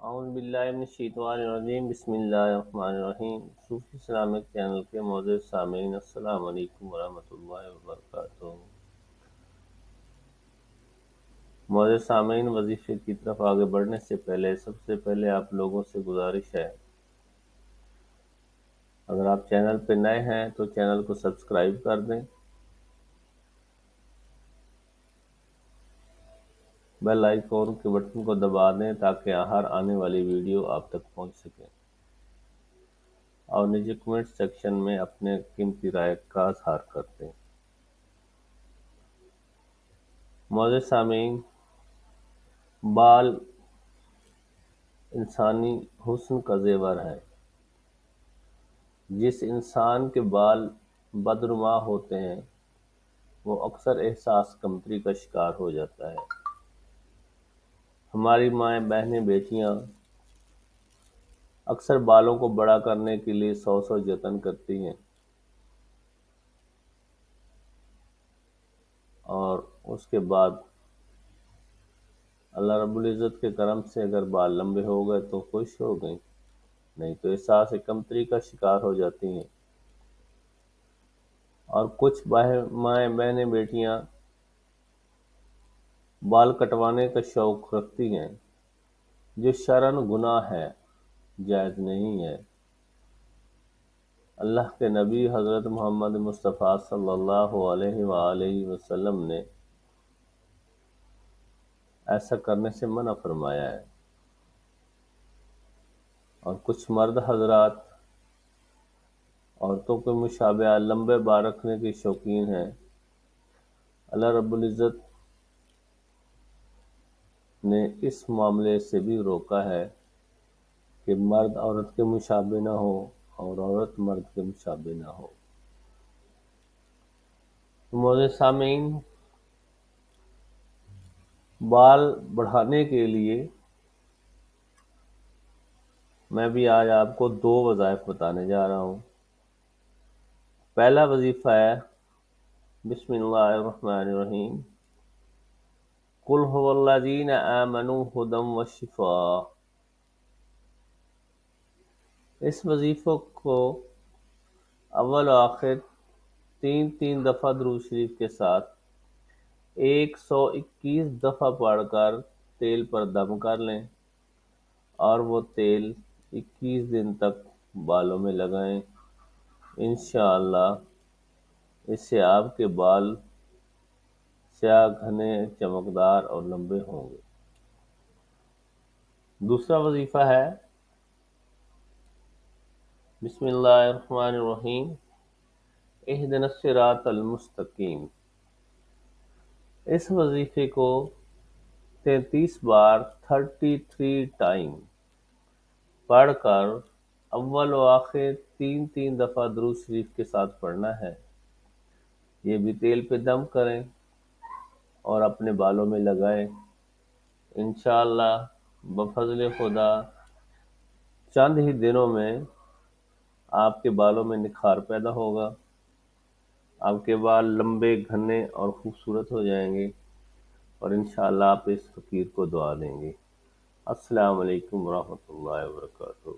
اعوذ باللہ من الشیطان الرجیم بسم اللہ الرحمن الرحیم۔ صوفی اسلامک چینل کے معزز سامعین، السلام علیکم ورحمۃ اللہ وبرکاتہ۔ معزز سامعین، وظیفے کی طرف آگے بڑھنے سے پہلے سب سے پہلے آپ لوگوں سے گزارش ہے، اگر آپ چینل پہ نئے ہیں تو چینل کو سبسکرائب کر دیں، بیل آئیکن کے بٹن کو دبا دیں تاکہ ہر آنے والی ویڈیو آپ تک پہنچ سکے، اور نیچے کمنٹ سیکشن میں اپنے قیمتی رائے کا اظہار کرتے ہیں۔ معزز سامعین، بال انسانی حسن کا زیور ہے۔ جس انسان کے بال بدنما ہوتے ہیں وہ اکثر احساس کمتری کا شکار ہو جاتا ہے۔ ہماری مائیں، بہنیں، بیٹیاں اکثر بالوں کو بڑا کرنے کے لیے سو جتن کرتی ہیں، اور اس کے بعد اللہ رب العزت کے کرم سے اگر بال لمبے ہو گئے تو خوش ہو گئیں، نہیں تو احساس کمتری کا شکار ہو جاتی ہیں۔ اور کچھ مائیں، بہنیں، بیٹیاں بال کٹوانے کا شوق رکھتی ہیں، جو شرعاً گناہ ہے، جائز نہیں ہے۔ اللہ کے نبی حضرت محمد مصطفیٰ صلی اللہ علیہ وآلہ وسلم نے ایسا کرنے سے منع فرمایا ہے۔ اور کچھ مرد حضرات عورتوں کے مشابہ لمبے بال رکھنے کے شوقین ہیں۔ اللہ رب العزت نے اس معاملے سے بھی روکا ہے کہ مرد عورت کے مشابہ نہ ہو اور عورت مرد کے مشابہ نہ ہو۔ معزز سامعین، بال بڑھانے کے لیے میں بھی آج آپ کو 2 وظائف بتانے جا رہا ہوں۔ پہلا وظیفہ ہے بسم اللہ الرحمن الرحیم، قل هو الذین آمنوا ھدی وشفاء۔ اس وظیفے کو اول و آخر 3 دفعہ درود شریف کے ساتھ 121 دفعہ پڑھ کر تیل پر دم کر لیں، اور وہ تیل 21 دن تک بالوں میں لگائیں۔ انشاءاللہ اس سے آپ کے بال سیاہ، گھنے، چمکدار اور لمبے ہوں گے۔ دوسرا وظیفہ ہے بسم اللہ الرحمن الرحیم، اہدنا الصراط المستقیم۔ اس وظیفے کو 33 بار 33 ٹائم پڑھ کر اول و آخر 3 دفعہ درود شریف کے ساتھ پڑھنا ہے۔ یہ بھی تیل پہ دم کریں اور اپنے بالوں میں لگائیں۔ انشاءاللہ بفضل خدا چند ہی دنوں میں آپ کے بالوں میں نکھار پیدا ہوگا، آپ کے بال لمبے، گھنے اور خوبصورت ہو جائیں گے، اور انشاءاللہ آپ اس فقیر کو دعا دیں گے۔ السلام علیکم ورحمۃ اللہ وبرکاتہ۔